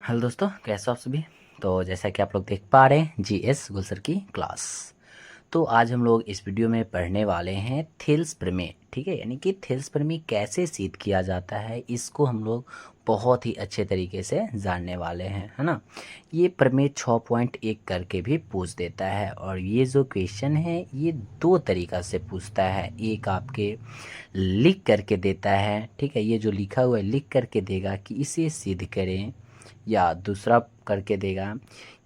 Hello दोस्तों, कैसे हो आप सभी। तो जैसा कि आप लोग देख पा रहे हैं जीएस गुलसर की क्लास। तो आज हम लोग इस वीडियो में पढ़ने वाले हैं थेल्स प्रमेय। ठीक है, यानी कि थेल्स प्रमेय कैसे सिद्ध किया जाता है, इसको हम लोग बहुत ही अच्छे तरीके से जानने वाले हैं, है ना। ये प्रमेय 6.1 करके भी पूछ देता है, और ये जो क्वेश्चन है ये दो तरीका से पूछता है। एक आपके लिख करके देता है, ठीक है, ये जो लिखा हुआ है लिख करके देगा कि इसे सिद्ध करें, या दूसरा करके देगा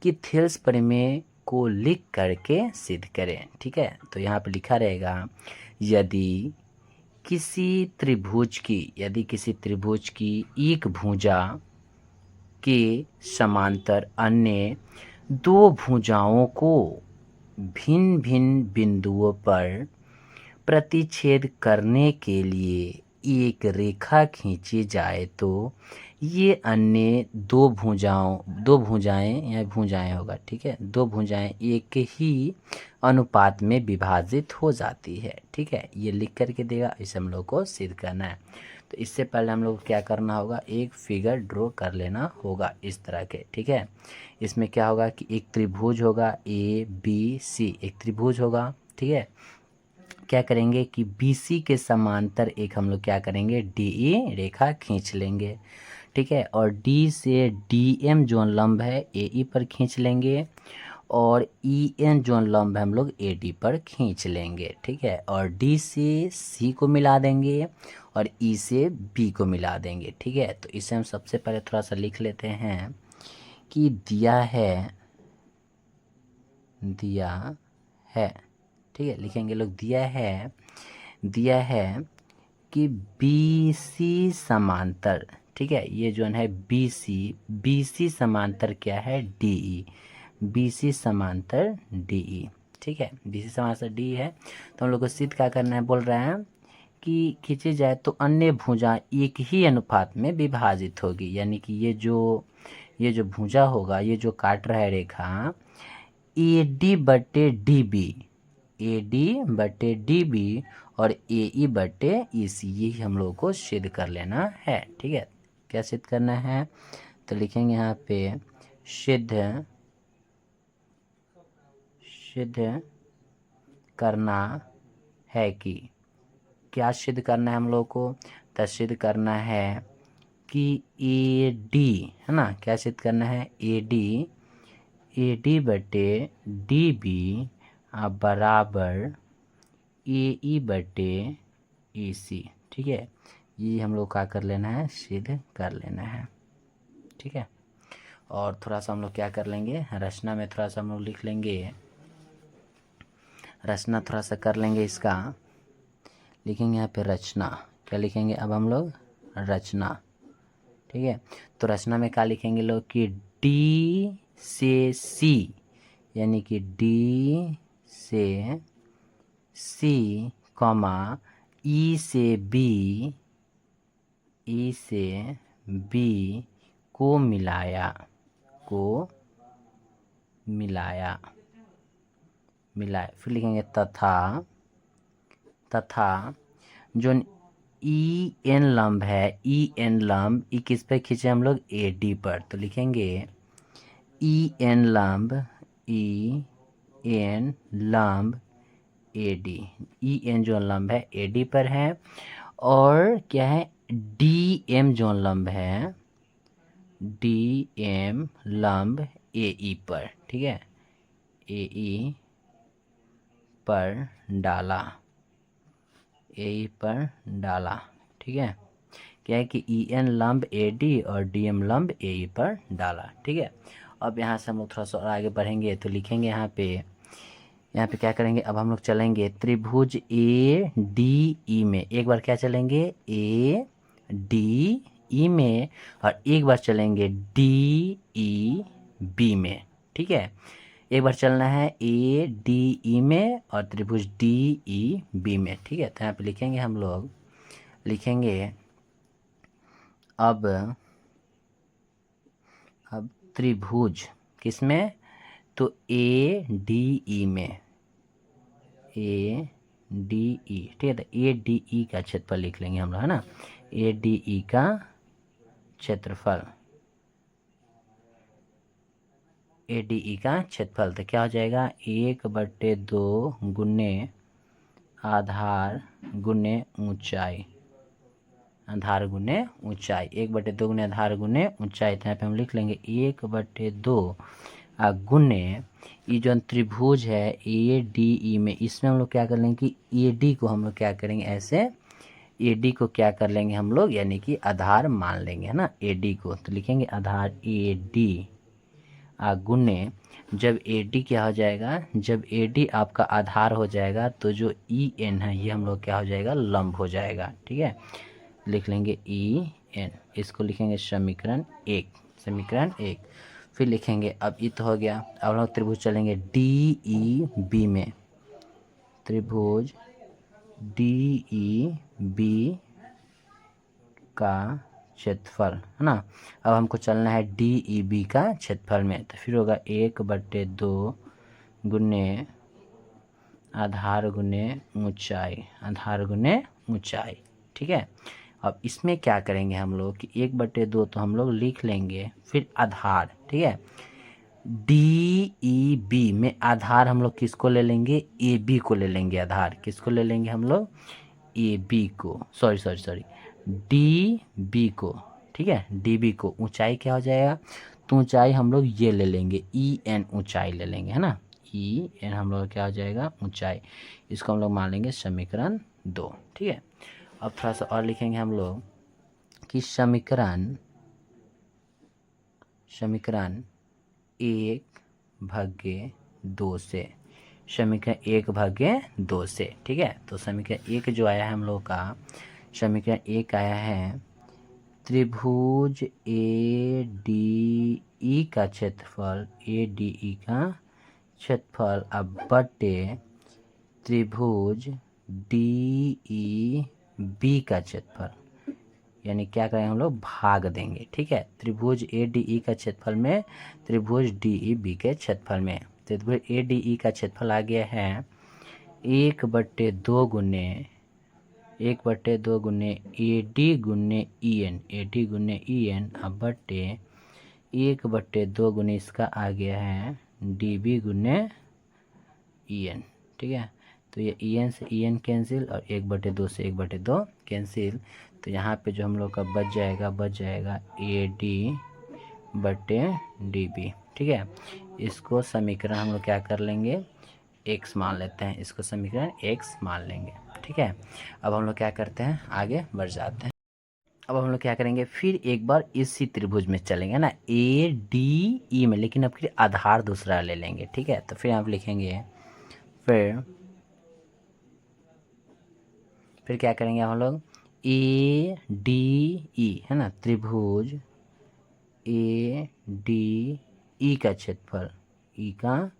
कि थेल्स प्रमेय को लिख करके सिद्ध करें। ठीक है, तो यहाँ पे लिखा रहेगा यदि किसी त्रिभुज की एक भुजा के समांतर अन्य दो भुजाओं को भिन्न भिन्न बिंदुओं पर प्रतिच्छेद करने के लिए एक रेखा खींची जाए, तो ये अन्य दो भुजाएं या भुजाएं होगा, ठीक है, दो भुजाएं एक ही अनुपात में विभाजित हो जाती है। ठीक है, ये लिख करके देगा, इसे हम लोग को सिद्ध करना है। तो इससे पहले हम लोग क्या करना होगा, एक फिगर ड्रॉ कर लेना होगा इस तरह के। ठीक है, इसमें क्या होगा कि एक त्रिभुज होगा ABC, एक त्रिभुज होगा। ठीक है, क्या करेंगे कि BC के समांतर एक हम लोग क्या करेंगे DE रेखा खींच लेंगे। ठीक है, और D से DM जो लंब है AE पर खींच लेंगे, और EN जो लंब है हम लोग AD पर खींच लेंगे। ठीक है, और D से C को मिला देंगे, और E से B को मिला देंगे। ठीक है, तो इसे हम सबसे पहले थोड़ा सा लिख लेते हैं कि दिया है। ठीक है, लिखेंगे लोग दिया है कि BC समांतर, ठीक है, ये जो है BC समांतर क्या है DE, BC समांतर DE। ठीक है, BC समांतर DE है, तो हम लोग को सिद्ध क्या करना है, बोल रहे हैं कि खींची जाए तो अन्य भुजा एक ही अनुपात में विभाजित होगी। यानी कि ये जो भुजा होगा, ये जो काट रहा है रेखा AD/DB और AE/EC, ये हम लोग को सिद्ध कर लेना है। ठीक है, क्या सिद्ध करना है, तो लिखेंगे यहाँ पे सिद्ध करना है कि, क्या सिद्ध करना है हम लोग को, तो सिद्ध करना है कि AD, है ना, क्या सिद्ध करना है AD/DB बराबर AE/EC। ठीक है, ये हम लोग क्या कर लेना है, सिद्ध कर लेना है। ठीक है, और थोड़ा सा हम लोग क्या कर लेंगे, रचना में थोड़ा सा हम लोग लिख लेंगे, रचना थोड़ा सा कर लेंगे इसका। लिखेंगे यहाँ पे रचना, क्या लिखेंगे अब हम लोग, रचना। ठीक है, तो रचना में क्या लिखेंगे लोग कि D से C, यानी कि D से C, E से B को मिलाया। फिर लिखेंगे तथा जो EN लंब है, EN लंब किस पे खींचे हम लोग, AD पर, तो लिखेंगे EN लंब AD, EN जो लंब है AD पर है, और क्या है DM जो लंब है DM लंब AE पर। ठीक है, AE पर डाला। ठीक है, क्या है कि EN लंब AD और DM लंब AE पर डाला। ठीक है, अब यहाँ से हम लोग थोड़ा सा और आगे बढ़ेंगे, तो लिखेंगे यहाँ पे क्या करेंगे, अब हम लोग चलेंगे त्रिभुज ADE में, एक बार क्या चलेंगे ADE में, और एक बार चलेंगे DEB में। ठीक है, एक बार चलना है ADE में और त्रिभुज DEB में। ठीक है, तो यहाँ पे लिखेंगे हम लोग, अब त्रिभुज किसमें, तो ADE में, ADE। ठीक है, तो ADE का क्षेत्रफल लिख लेंगे हम लोग, है ना, ADE का क्षेत्रफल ADE का क्षेत्रफल। तो क्या हो जाएगा 1/2 गुने आधार गुने ऊंचाई, आधार गुने ऊंचाई, 1/2 गुने आधार गुने ऊंचाई। तो यहाँ पे हम लिख लेंगे 1/2 गुने ये जो त्रिभुज है ADE में, इसमें हम लोग क्या कर लेंगे कि AD को हम लोग क्या करेंगे ऐसे, AD को क्या कर लेंगे हम लोग यानी कि आधार मान लेंगे, है ना, AD को। तो लिखेंगे आधार AD गुने, जब AD क्या हो जाएगा, जब AD आपका आधार हो जाएगा तो जो EN है ये हम लोग क्या हो जाएगा, लंब हो जाएगा। ठीक है, लिख लेंगे EN, इसको लिखेंगे समीकरण 1, समीकरण 1। फिर लिखेंगे, अब ये तो हो गया, अब हम लोग त्रिभुज चलेंगे DEB में, त्रिभुज DEB का क्षेत्रफल, है ना। अब हमको चलना है DEB का क्षेत्रफल में। तो फिर होगा 1/2 गुने आधार गुने ऊंचाई, आधार गुने ऊंचाई। ठीक है, अब इसमें क्या करेंगे हम लोग कि 1/2 तो हम लोग लिख लेंगे, फिर आधार। ठीक है, DEB में आधार हम लोग किसको ले लेंगे, AB को ले लेंगे आधार। किसको ले लेंगे हम लोग, AB को, सॉरी DB को। ठीक है, DB को। ऊंचाई क्या हो जाएगा, तो ऊंचाई हम लोग ये ले लेंगे EN, ऊंचाई ले लेंगे, है ना, EN हम लोग क्या हो जाएगा ऊंचाई। इसको हम लोग मान लेंगे समीकरण 2। ठीक है, अब थोड़ा सा और लिखेंगे हम लोग कि समीकरण 1/2 से, समीकरण 1/2 से। ठीक है, तो समीकरण 1 जो आया है हम लोग का, समीकरण 1 आया है त्रिभुज ADE का क्षेत्रफल, ADE का क्षेत्रफल अब बटे त्रिभुज DEB का क्षेत्रफल, यानी क्या करेंगे हम लोग, भाग देंगे। ठीक है, त्रिभुज ADE का क्षेत्रफल में त्रिभुज DEB के क्षेत्रफल में। त्रिभुज ADE का क्षेत्रफल आ गया है 1/2 गुने AD गुने EN, AD गुने EN अब बटे 1/2 गुने इसका आ गया है DB गुने EN। ठीक है, तो ये EN से EN कैंसिल और 1/2 से 1/2 कैंसिल। तो यहाँ पे जो हम लोग का बच जाएगा AD बटे DB। ठीक है, इसको समीकरण हम लोग क्या कर लेंगे, x मान लेते हैं, इसको समीकरण x मान लेंगे। ठीक है, अब हम लोग क्या करते हैं, आगे बढ़ जाते हैं। अब हम लोग क्या करेंगे, फिर एक बार इसी त्रिभुज में चलेंगे ना, ADE में, लेकिन अब फिर आधार दूसरा ले लेंगे। ठीक है, तो फिर आप लिखेंगे, फिर क्या करेंगे हम लोग, ADE, है ना, त्रिभुज ADE का क्षेत्रफल, E का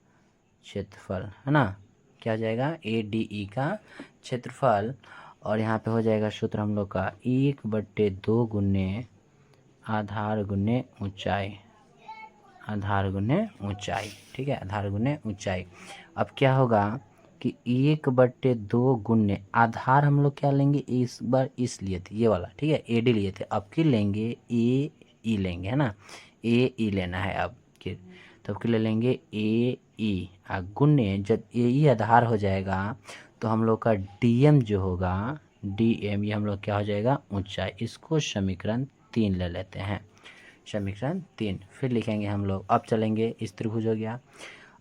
क्षेत्रफल, है ना, क्या हो जाएगा ADE का क्षेत्रफल। और यहाँ पे हो जाएगा सूत्र हम लोग का 1/2 गुने आधार गुने ऊंचाई, आधार गुने ऊंचाई। ठीक है, आधार गुने ऊंचाई। अब क्या होगा कि 1/2 गुने आधार हम लोग क्या लेंगे, इस बार इस लिए थे ये वाला। ठीक है, AD लिए थे, अब की लेंगे AE लेंगे, है ना, AE लेना है अब की, तब के ले लेंगे AE गुने, जब AE आधार हो जाएगा तो हम लोग का DM जो होगा, DM ये हम लोग क्या हो जाएगा ऊंचाई। इसको समीकरण 3 ले लेते हैं, समीकरण 3। फिर लिखेंगे हम लोग, अब चलेंगे, इस त्रिभुज हो गया,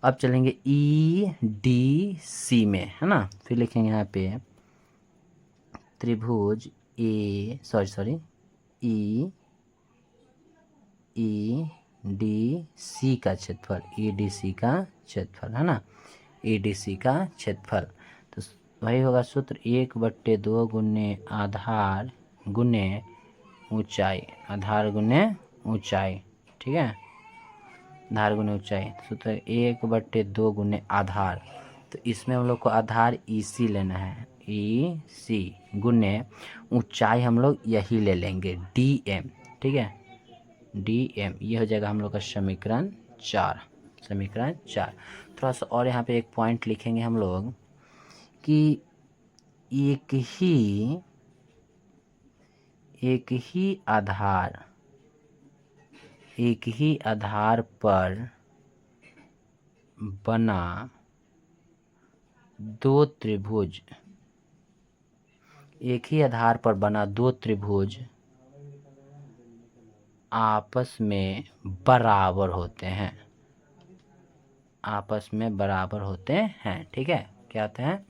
अब चलेंगे EDC में, है ना। फिर लिखेंगे यहाँ पे त्रिभुज EDC का क्षेत्रफल, EDC का क्षेत्रफल, है ना, EDC का क्षेत्रफल। तो वही होगा सूत्र 1/2 गुने आधार गुने ऊंचाई, आधार गुने ऊंचाई। ठीक है, आधार गुने ऊंचाई, सूत्र 1/2 गुने आधार। तो इसमें हम लोग को आधार EC लेना है, EC गुने ऊंचाई हम लोग यही ले लेंगे DM। ठीक है, DM ये हो जाएगा हम लोग का समीकरण 4, समीकरण 4। थोड़ा सा और यहाँ पे एक पॉइंट लिखेंगे हम लोग कि एक ही आधार पर बना दो त्रिभुज, एक ही आधार पर बना दो त्रिभुज आपस में बराबर होते हैं, आपस में बराबर होते हैं। ठीक है, क्या होते हैं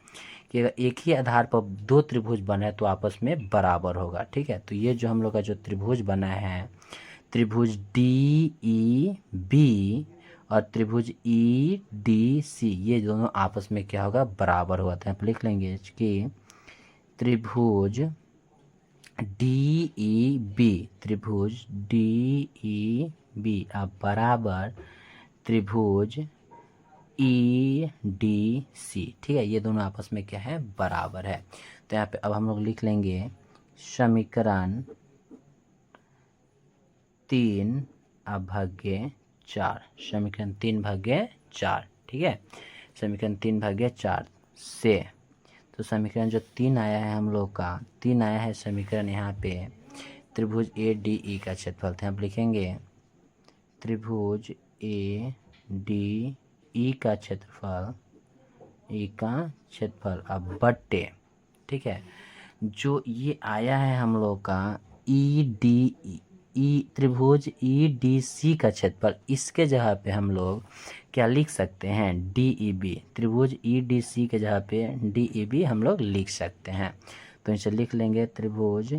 कि अगर एक ही आधार पर दो त्रिभुज बने तो आपस में बराबर होगा। ठीक है, तो ये जो हम लोग का जो त्रिभुज बना है, त्रिभुज डी ई बी और त्रिभुज ई डी सी, ये दोनों आपस में क्या होगा, बराबर होगा। तो यहाँ पर लिख लेंगे कि त्रिभुज डी ई बी, त्रिभुज डी ई बी अब बराबर त्रिभुज ई डी सी। ठीक है, ये दोनों आपस में क्या है, बराबर है। तो यहाँ पे अब हम लोग लिख लेंगे समीकरण 3/4, समीकरण 3/4। ठीक है, समीकरण 3/4 से, तो समीकरण जो 3 आया है हम लोग का, 3 आया है समीकरण यहाँ पे त्रिभुज ए डी ई का क्षेत्रफल। तो यहाँ पे लिखेंगे त्रिभुज ए डी ई का क्षेत्रफल, ई का क्षेत्रफल अब बट्टे, ठीक है, जो ये आया है हम लोग का ई डी ई, त्रिभुज ई डी सी का क्षेत्रफल, इसके जगह पे हम लोग क्या लिख सकते हैं, डी ई बी, त्रिभुज ई डी सी के जगह पे डी ई बी हम लोग लिख सकते हैं। तो इसे लिख लेंगे त्रिभुज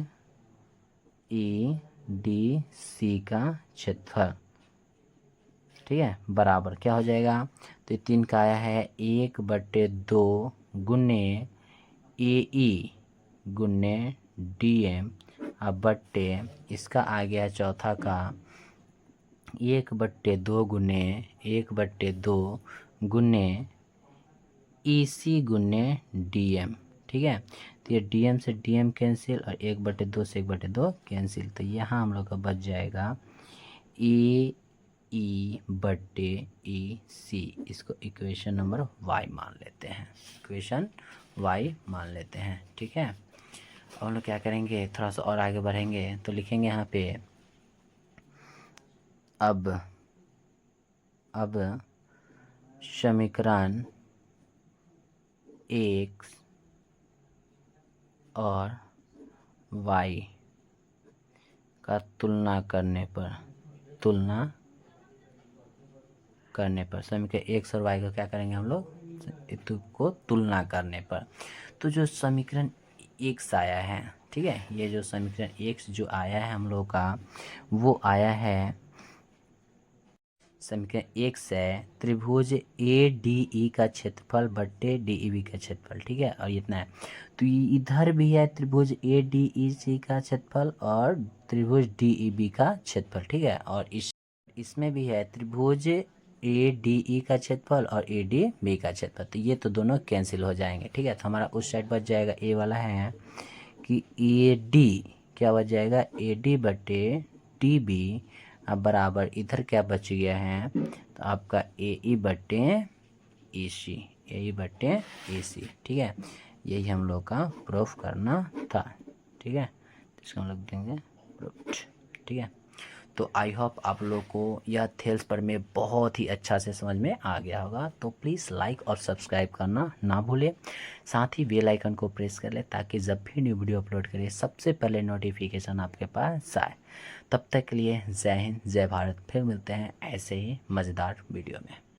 ई डी सी का क्षेत्रफल। ठीक है, बराबर क्या हो जाएगा, तो 3 का आया है 1/2 गुने ए ई गुने डी एम अब बट्टे, इसका आ गया चौथा का 1/2 गुने ई सी गुने डी एम। ठीक है, तो ये डी एम से डी एम कैंसिल और 1/2 से 1/2 कैंसिल, तो यहाँ हम लोग का बच जाएगा ए ई बट्टे ई सी। इसको इक्वेशन नंबर वाई मान लेते हैं, इक्वेशन वाई मान लेते हैं। ठीक है, और हम लोग क्या करेंगे, थोड़ा सा और आगे बढ़ेंगे तो लिखेंगे यहाँ पे अब समीकरण x और y का तुलना करने पर समीकरण x और y का क्या करेंगे हम लोग, को तुलना करने पर, तो जो समीकरण x आया है, ठीक है, ये जो समीकरण x जो आया है हम लोग का, वो आया है समीकरण x है त्रिभुज ए डी ई का क्षेत्रफल बट्टे डी ई बी का क्षेत्रफल। ठीक है, और इतना है, तो इधर भी है त्रिभुज ए डी ई सी का क्षेत्रफल और त्रिभुज डी ई बी का क्षेत्रफल। ठीक है, और इसमें भी है त्रिभुज ए डी ई का क्षेत्रफल और ए डी बी का क्षेत्रफल, तो ये तो दोनों कैंसिल हो जाएंगे। ठीक है, तो हमारा उस साइड बच जाएगा ए वाला है कि ए डी क्या बच जाएगा, ए डी बट्टे डी बी अब बराबर इधर क्या बच गया है, तो आपका ए ई बट्टे ए सी, ए ई बट्टे ए सी। ठीक है, यही हम लोग का प्रूफ करना था। ठीक है, तो इसको हम लोग देंगे प्रूफ। ठीक है, तो आई होप आप लोग को यह थेल्स पर में बहुत ही अच्छा से समझ में आ गया होगा। तो प्लीज़ लाइक और सब्सक्राइब करना ना भूलें, साथ ही बेल आइकन को प्रेस कर लें ताकि जब भी न्यू वीडियो अपलोड करें सबसे पहले नोटिफिकेशन आपके पास आए। तब तक के लिए जय हिंद, जय भारत, फिर मिलते हैं ऐसे ही मज़ेदार वीडियो में।